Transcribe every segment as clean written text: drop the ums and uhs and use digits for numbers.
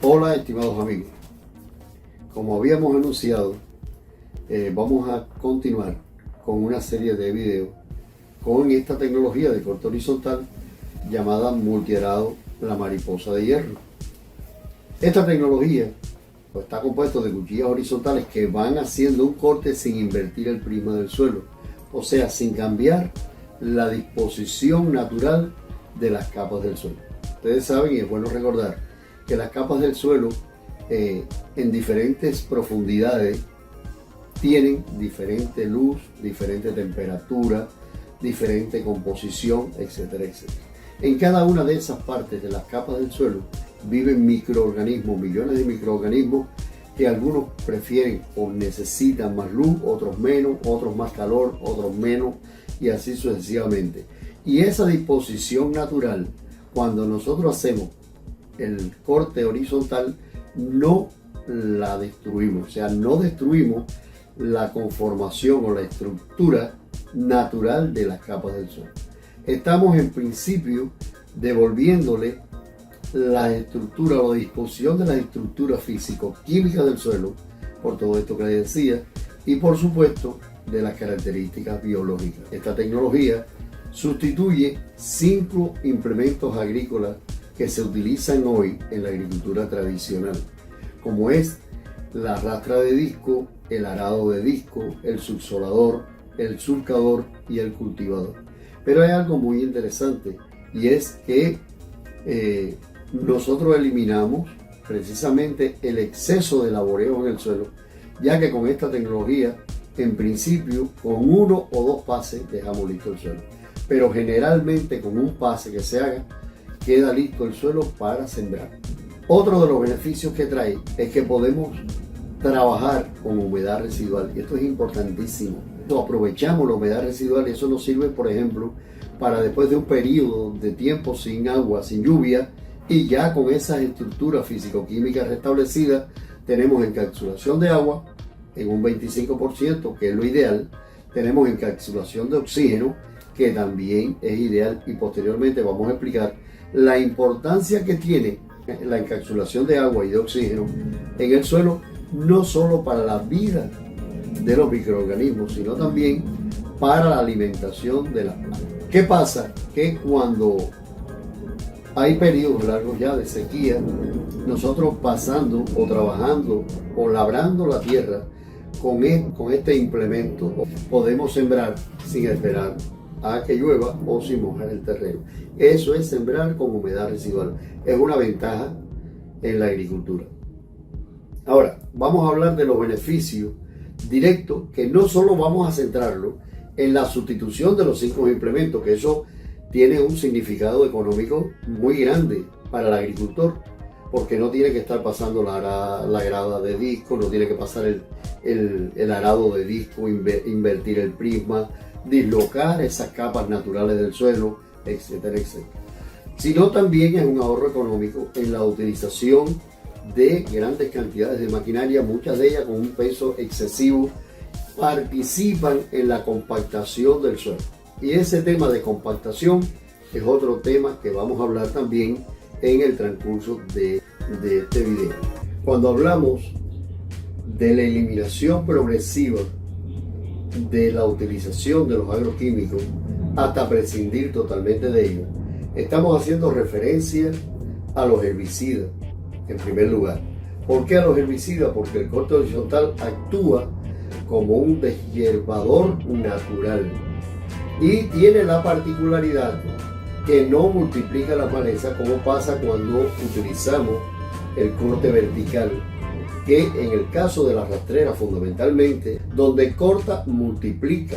Hola estimados amigos, como habíamos anunciado, vamos a continuar con una serie de videos con esta tecnología de corte horizontal llamada multiarado la mariposa de hierro. Esta tecnología está compuesta de cuchillas horizontales que van haciendo un corte sin invertir el prisma del suelo, o sea, sin cambiar la disposición natural de las capas del suelo. Ustedes saben, y es bueno recordar, que las capas del suelo en diferentes profundidades tienen diferente luz, diferente temperatura, diferente composición, etcétera, etcétera. En cada una de esas partes de las capas del suelo viven microorganismos, millones de microorganismos que algunos prefieren o necesitan más luz, otros menos, otros más calor, otros menos, y así sucesivamente. Y esa disposición natural, cuando nosotros hacemos el corte horizontal, no la destruimos, o sea, no destruimos la conformación o la estructura natural de las capas del suelo. Estamos en principio devolviéndole la estructura o la disposición de la estructura físico-química del suelo, por todo esto que les decía, y por supuesto de las características biológicas. Esta tecnología sustituye 5 implementos agrícolas que se utilizan hoy en la agricultura tradicional, como es la rastra de disco, el arado de disco, el subsolador, el surcador y el cultivador. Pero hay algo muy interesante, y es que nosotros eliminamos precisamente el exceso de laboreo en el suelo, ya que con esta tecnología, en principio, con 1 o 2 pases dejamos listo el suelo, pero generalmente con un pase que se haga, queda listo el suelo para sembrar. Otro de los beneficios que trae es que podemos trabajar con humedad residual, y esto es importantísimo. Aprovechamos la humedad residual y eso nos sirve, por ejemplo, para después de un periodo de tiempo sin agua, sin lluvia, y ya con esas estructuras físico-químicas restablecidas, tenemos encapsulación de agua en un 25%, que es lo ideal. Tenemos encapsulación de oxígeno, que también es ideal, y posteriormente vamos a explicar la importancia que tiene la encapsulación de agua y de oxígeno en el suelo, no solo para la vida de los microorganismos, sino también para la alimentación de las plantas. ¿Qué pasa? Que cuando hay periodos largos ya de sequía, nosotros pasando o trabajando o labrando la tierra con este implemento, podemos sembrar sin esperar a que llueva o sin mojar el terreno. Eso es sembrar con humedad residual. Es una ventaja en la agricultura. Ahora, vamos a hablar de los beneficios directos, que no solo vamos a centrarlo en la sustitución de los 5 implementos, que eso tiene un significado económico muy grande para el agricultor, porque no tiene que estar pasando la grada de disco, no tiene que pasar el arado de disco, invertir el prisma, dislocar esas capas naturales del suelo, etcétera, etcétera. Sino también es un ahorro económico en la utilización de grandes cantidades de maquinaria, muchas de ellas con un peso excesivo, participan en la compactación del suelo. Y ese tema de compactación es otro tema que vamos a hablar también en el transcurso de este video. Cuando hablamos de la eliminación progresiva de la utilización de los agroquímicos hasta prescindir totalmente de ellos, estamos haciendo referencia a los herbicidas en primer lugar. ¿Por qué a los herbicidas? Porque el corte horizontal actúa como un deshierbador natural y tiene la particularidad que no multiplica la maleza como pasa cuando utilizamos el corte vertical, que en el caso de la rastrera fundamentalmente, donde corta, multiplica,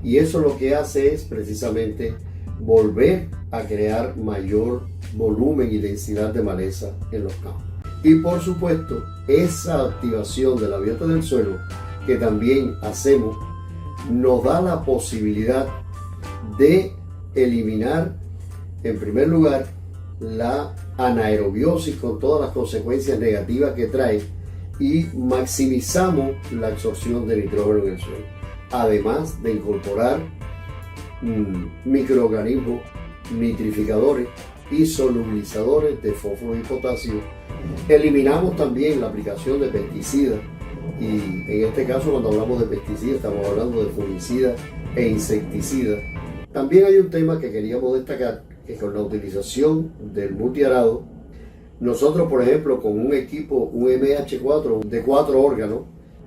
y eso lo que hace es precisamente volver a crear mayor volumen y densidad de maleza en los campos. Y por supuesto, esa activación de la biota del suelo que también hacemos nos da la posibilidad de eliminar, en primer lugar, la anaerobiosis con todas las consecuencias negativas que trae, y maximizamos la absorción de nitrógeno en el suelo, además de incorporar microorganismos nitrificadores y solubilizadores de fósforo y potasio. Eliminamos también la aplicación de pesticidas, y en este caso cuando hablamos de pesticidas estamos hablando de fungicidas e insecticidas. También hay un tema que queríamos destacar, que con la utilización del multiarado, nosotros por ejemplo con un equipo, un MH4 de 4 órganos,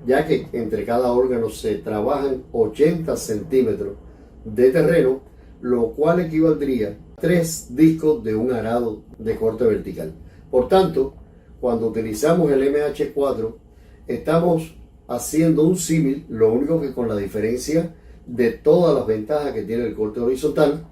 ya que entre cada órgano se trabajan 80 centímetros de terreno, lo cual equivaldría a 3 discos de un arado de corte vertical. Por tanto, cuando utilizamos el MH4, estamos haciendo un símil, lo único que con la diferencia de todas las ventajas que tiene el corte horizontal,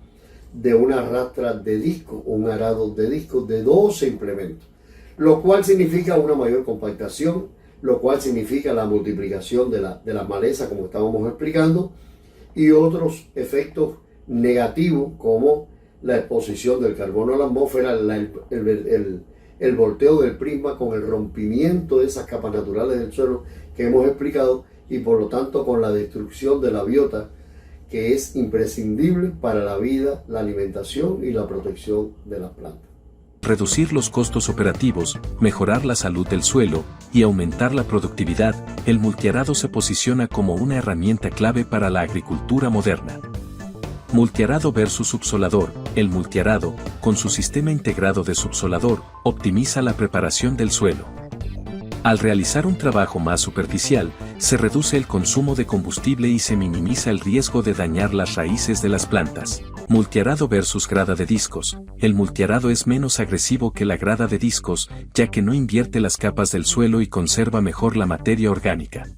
de una rastra de disco o un arado de disco de 12 implementos, lo cual significa una mayor compactación, lo cual significa la multiplicación de las malezas, como estábamos explicando, y otros efectos negativos como la exposición del carbono a la atmósfera, el volteo del prisma con el rompimiento de esas capas naturales del suelo que hemos explicado, y por lo tanto con la destrucción de la biota, que es imprescindible para la vida, la alimentación y la protección de las plantas. Reducir los costos operativos, mejorar la salud del suelo y aumentar la productividad, el multiarado se posiciona como una herramienta clave para la agricultura moderna. Multiarado versus subsolador. El multiarado, con su sistema integrado de subsolador, optimiza la preparación del suelo. Al realizar un trabajo más superficial, se reduce el consumo de combustible y se minimiza el riesgo de dañar las raíces de las plantas. Multiarado versus grada de discos. El multiarado es menos agresivo que la grada de discos, ya que no invierte las capas del suelo y conserva mejor la materia orgánica.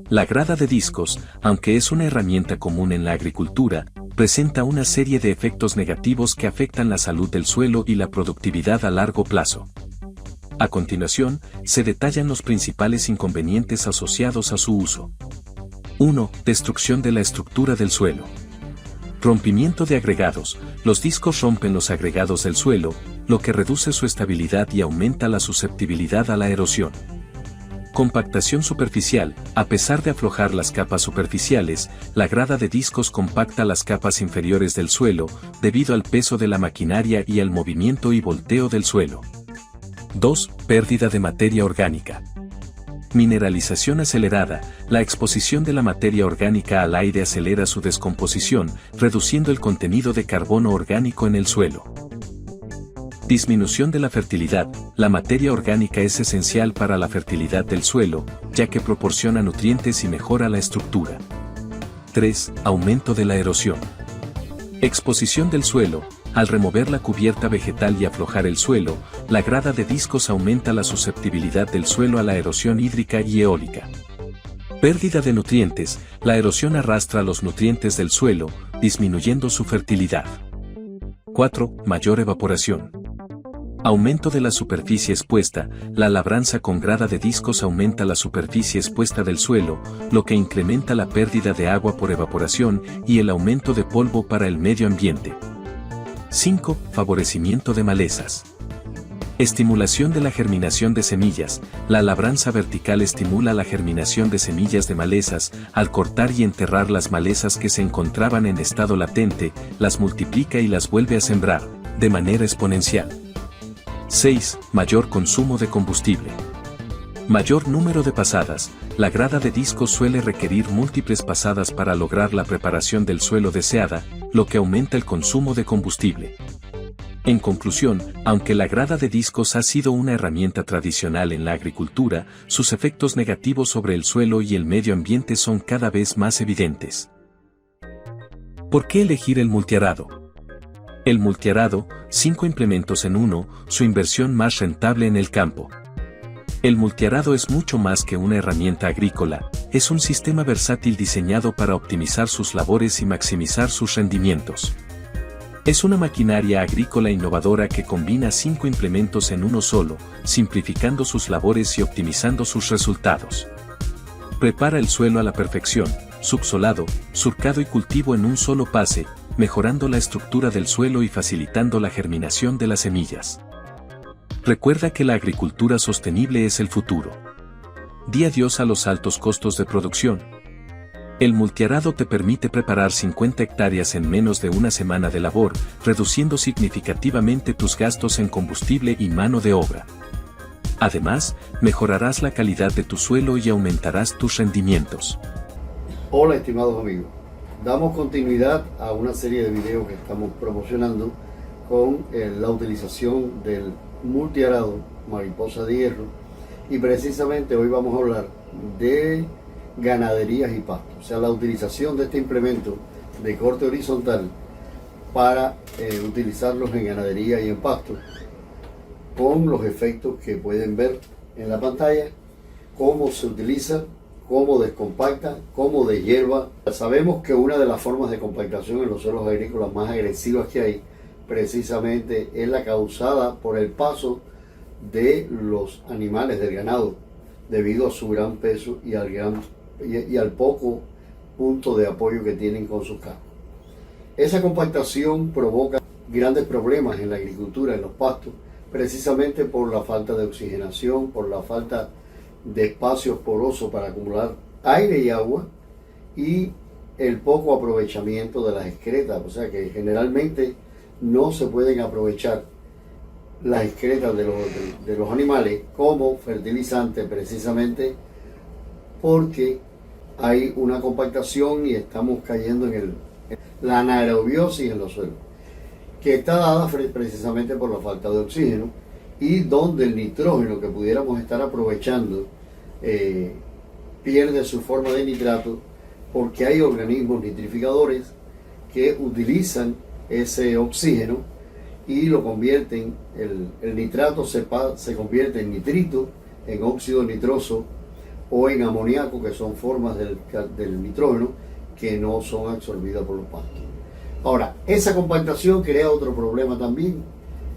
La grada de discos, aunque es una herramienta común en la agricultura, presenta una serie de efectos negativos que afectan la salud del suelo y la productividad a largo plazo. A continuación, se detallan los principales inconvenientes asociados a su uso. 1. Destrucción de la estructura del suelo. Rompimiento de agregados. Los discos rompen los agregados del suelo, lo que reduce su estabilidad y aumenta la susceptibilidad a la erosión. Compactación superficial. A pesar de aflojar las capas superficiales, la grada de discos compacta las capas inferiores del suelo, debido al peso de la maquinaria y al movimiento y volteo del suelo. 2. Pérdida de materia orgánica. Mineralización acelerada. La exposición de la materia orgánica al aire acelera su descomposición, reduciendo el contenido de carbono orgánico en el suelo. Disminución de la fertilidad. La materia orgánica es esencial para la fertilidad del suelo, ya que proporciona nutrientes y mejora la estructura. 3. Aumento de la erosión. Exposición del suelo. Al remover la cubierta vegetal y aflojar el suelo, la grada de discos aumenta la susceptibilidad del suelo a la erosión hídrica y eólica. Pérdida de nutrientes. La erosión arrastra los nutrientes del suelo, disminuyendo su fertilidad. 4. Mayor evaporación. Aumento de la superficie expuesta. La labranza con grada de discos aumenta la superficie expuesta del suelo, lo que incrementa la pérdida de agua por evaporación y el aumento de polvo para el medio ambiente. 5. Favorecimiento de malezas. Estimulación de la germinación de semillas. La labranza vertical estimula la germinación de semillas de malezas. Al cortar y enterrar las malezas que se encontraban en estado latente, las multiplica y las vuelve a sembrar, de manera exponencial. 6. Mayor consumo de combustible. Mayor número de pasadas. La grada de discos suele requerir múltiples pasadas para lograr la preparación del suelo deseada, lo que aumenta el consumo de combustible. En conclusión, aunque la grada de discos ha sido una herramienta tradicional en la agricultura, sus efectos negativos sobre el suelo y el medio ambiente son cada vez más evidentes. ¿Por qué elegir el multiarado? El multiarado, 5 implementos en uno, su inversión más rentable en el campo. El multiarado es mucho más que una herramienta agrícola, es un sistema versátil diseñado para optimizar sus labores y maximizar sus rendimientos. Es una maquinaria agrícola innovadora que combina 5 implementos en uno solo, simplificando sus labores y optimizando sus resultados. Prepara el suelo a la perfección, subsolado, surcado y cultivo en un solo pase, mejorando la estructura del suelo y facilitando la germinación de las semillas. Recuerda que la agricultura sostenible es el futuro. Di adiós a los altos costos de producción. El multiarado te permite preparar 50 hectáreas en menos de una semana de labor, reduciendo significativamente tus gastos en combustible y mano de obra. Además, mejorarás la calidad de tu suelo y aumentarás tus rendimientos. Hola estimados amigos, damos continuidad a una serie de videos que estamos promocionando con la utilización del multiarado mariposa de hierro, y precisamente hoy vamos a hablar de ganaderías y pastos, o sea, la utilización de este implemento de corte horizontal para utilizarlos en ganadería y en pasto, con los efectos que pueden ver en la pantalla, cómo se utiliza, cómo descompacta, cómo deshierva. Sabemos que una de las formas de compactación en los suelos agrícolas más agresivas que hay precisamente es la causada por el paso de los animales del ganado, debido a su gran peso y al poco punto de apoyo que tienen con sus cascos. Esa compactación provoca grandes problemas en la agricultura, en los pastos, precisamente por la falta de oxigenación, por la falta de espacios porosos para acumular aire y agua, y el poco aprovechamiento de las excretas, o sea que generalmente no se pueden aprovechar las excretas de los animales como fertilizante, precisamente porque hay una compactación y estamos cayendo en la anaerobiosis en los suelos, que está dada precisamente por la falta de oxígeno, y donde el nitrógeno que pudiéramos estar aprovechando pierde su forma de nitrato, porque hay organismos nitrificadores que utilizan ese oxígeno y lo convierten, el nitrato se convierte en nitrito, en óxido nitroso o en amoníaco, que son formas del nitrógeno que no son absorbidas por los pastos. Ahora, esa compactación crea otro problema también,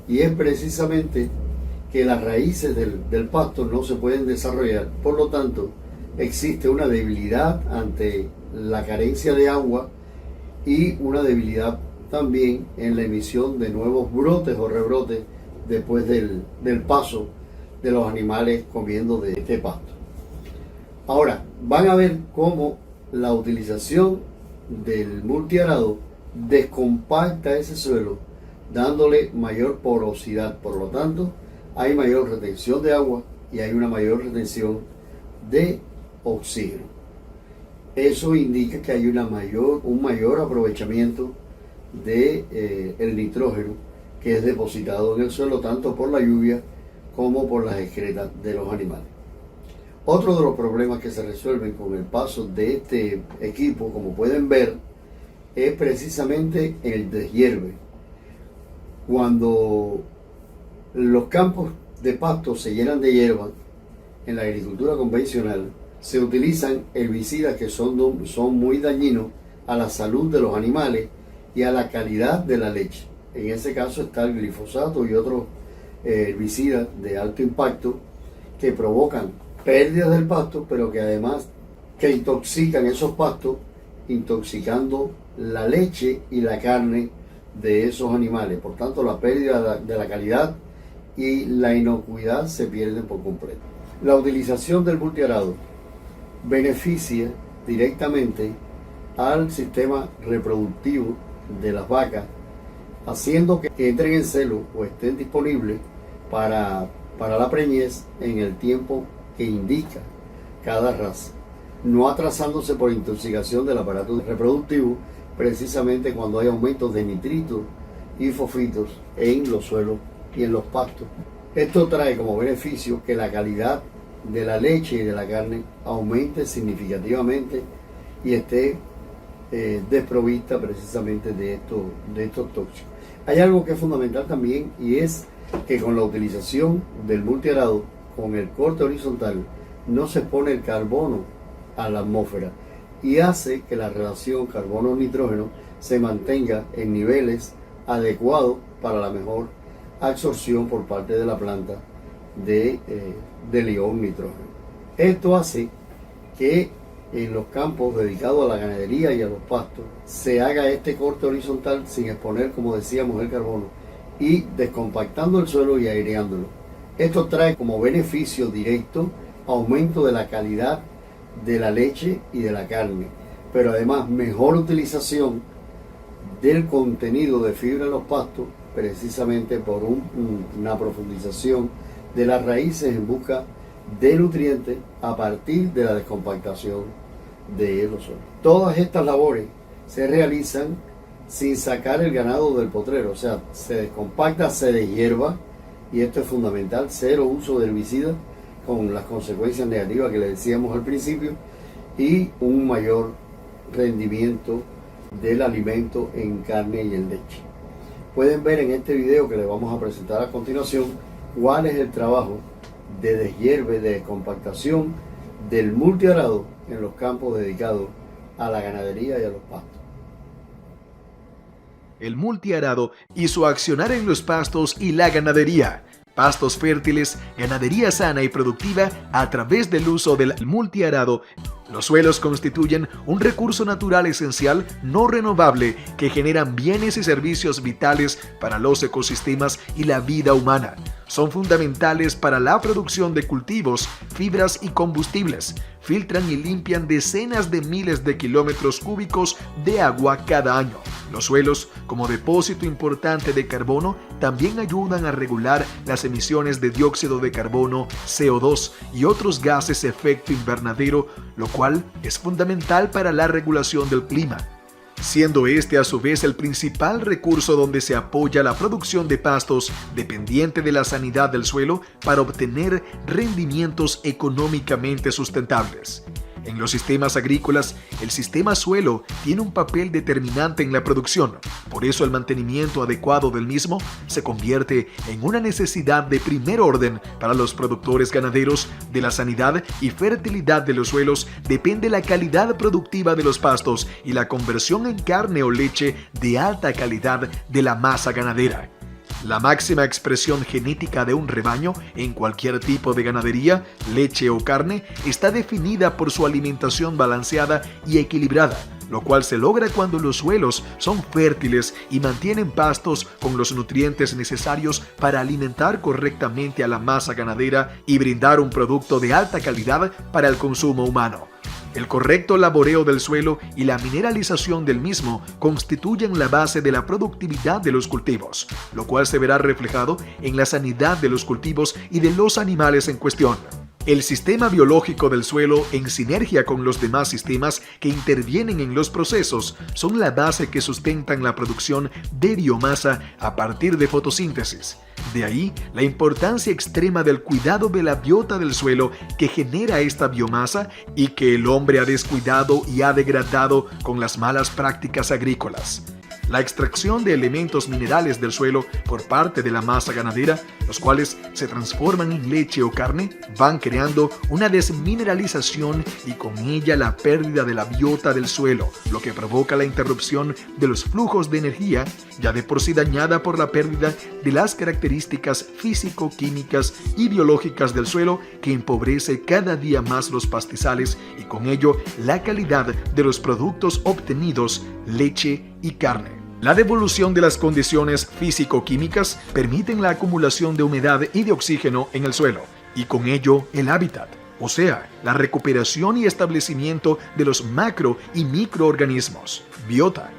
y es precisamente que las raíces del pasto no se pueden desarrollar. Por lo tanto, existe una debilidad ante la carencia de agua y una debilidad también en la emisión de nuevos brotes o rebrotes después del paso de los animales comiendo de este pasto. Ahora, van a ver cómo la utilización del multiarado descompacta ese suelo, dándole mayor porosidad. Por lo tanto, hay mayor retención de agua y hay una mayor retención de oxígeno. Eso indica que hay un mayor aprovechamiento de el nitrógeno que es depositado en el suelo, tanto por la lluvia como por las excretas de los animales. Otro de los problemas que se resuelven con el paso de este equipo, como pueden ver, es precisamente el deshierve. Cuando los campos de pasto se llenan de hierba, en la agricultura convencional se utilizan herbicidas que son muy dañinos a la salud de los animales y a la calidad de la leche. En ese caso está el glifosato y otros herbicidas de alto impacto que provocan pérdidas del pasto, pero que además que intoxican esos pastos, intoxicando la leche y la carne de esos animales. Por tanto, la pérdida de la calidad y la inocuidad se pierden por completo. La utilización del multiarado beneficia directamente al sistema reproductivo de las vacas, haciendo que entren en celo o estén disponibles para la preñez en el tiempo que indica cada raza, no atrasándose por intoxicación del aparato reproductivo, precisamente cuando hay aumentos de nitritos y fosfitos en los suelos y en los pastos. Esto trae como beneficio que la calidad de la leche y de la carne aumente significativamente y esté desprovista precisamente de estos tóxicos. Hay algo que es fundamental también, y es que con la utilización del multiarado, con el corte horizontal, no se expone el carbono a la atmósfera y hace que la relación carbono-nitrógeno se mantenga en niveles adecuados para la mejor absorción por parte de la planta del ion nitrógeno. Esto hace que en los campos dedicados a la ganadería y a los pastos se haga este corte horizontal sin exponer, como decíamos, el carbono, y descompactando el suelo y aireándolo. Esto trae como beneficio directo aumento de la calidad de la leche y de la carne, pero además mejor utilización del contenido de fibra en los pastos, precisamente por una profundización de las raíces en busca de nutrientes a partir de la descompactación de los suelos. Todas estas labores se realizan sin sacar el ganado del potrero, o sea, se descompacta, se deshierva, y esto es fundamental, cero uso de herbicidas con las consecuencias negativas que le decíamos al principio, y un mayor rendimiento del alimento en carne y en leche. Pueden ver en este video que les vamos a presentar a continuación cuál es el trabajo de deshierve, de descompactación del multiarado en los campos dedicados a la ganadería y a los pastos. El multiarado y su accionar en los pastos y la ganadería. Pastos fértiles, ganadería sana y productiva a través del uso del multiarado. Los suelos constituyen un recurso natural esencial no renovable que generan bienes y servicios vitales para los ecosistemas y la vida humana. Son fundamentales para la producción de cultivos, fibras y combustibles. Filtran y limpian decenas de miles de kilómetros cúbicos de agua cada año. Los suelos, como depósito importante de carbono, también ayudan a regular las emisiones de dióxido de carbono, CO2 y otros gases de efecto invernadero, lo cual es fundamental para la regulación del clima, siendo este a su vez el principal recurso donde se apoya la producción de pastos dependiente de la sanidad del suelo para obtener rendimientos económicamente sustentables. En los sistemas agrícolas, el sistema suelo tiene un papel determinante en la producción. Por eso el mantenimiento adecuado del mismo se convierte en una necesidad de primer orden para los productores ganaderos. De la sanidad y fertilidad de los suelos depende la calidad productiva de los pastos y la conversión en carne o leche de alta calidad de la masa ganadera. La máxima expresión genética de un rebaño en cualquier tipo de ganadería, leche o carne, está definida por su alimentación balanceada y equilibrada, lo cual se logra cuando los suelos son fértiles y mantienen pastos con los nutrientes necesarios para alimentar correctamente a la masa ganadera y brindar un producto de alta calidad para el consumo humano. El correcto laboreo del suelo y la mineralización del mismo constituyen la base de la productividad de los cultivos, lo cual se verá reflejado en la sanidad de los cultivos y de los animales en cuestión. El sistema biológico del suelo, en sinergia con los demás sistemas que intervienen en los procesos, son la base que sustentan la producción de biomasa a partir de fotosíntesis. De ahí la importancia extrema del cuidado de la biota del suelo que genera esta biomasa y que el hombre ha descuidado y ha degradado con las malas prácticas agrícolas. La extracción de elementos minerales del suelo por parte de la masa ganadera, los cuales se transforman en leche o carne, van creando una desmineralización y con ella la pérdida de la biota del suelo, lo que provoca la interrupción de los flujos de energía, ya de por sí dañada por la pérdida de las características físico-químicas y biológicas del suelo, que empobrece cada día más los pastizales y con ello la calidad de los productos obtenidos, leche y carne. La devolución de las condiciones físico-químicas permiten la acumulación de humedad y de oxígeno en el suelo, y con ello el hábitat, o sea, la recuperación y establecimiento de los macro y microorganismos, biota.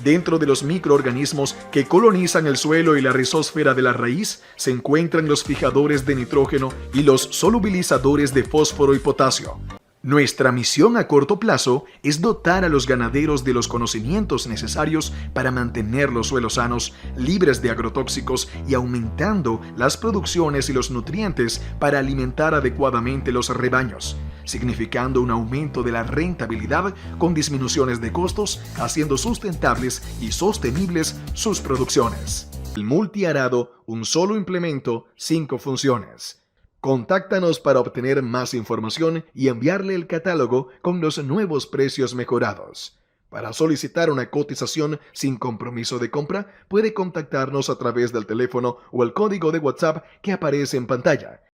Dentro de los microorganismos que colonizan el suelo y la rizósfera de la raíz se encuentran los fijadores de nitrógeno y los solubilizadores de fósforo y potasio. Nuestra misión a corto plazo es dotar a los ganaderos de los conocimientos necesarios para mantener los suelos sanos, libres de agrotóxicos y aumentando las producciones y los nutrientes para alimentar adecuadamente los rebaños, significando un aumento de la rentabilidad con disminuciones de costos, haciendo sustentables y sostenibles sus producciones. El multiarado, un solo implemento, 5 funciones. Contáctanos para obtener más información y enviarle el catálogo con los nuevos precios mejorados. Para solicitar una cotización sin compromiso de compra, puede contactarnos a través del teléfono o el código de WhatsApp que aparece en pantalla.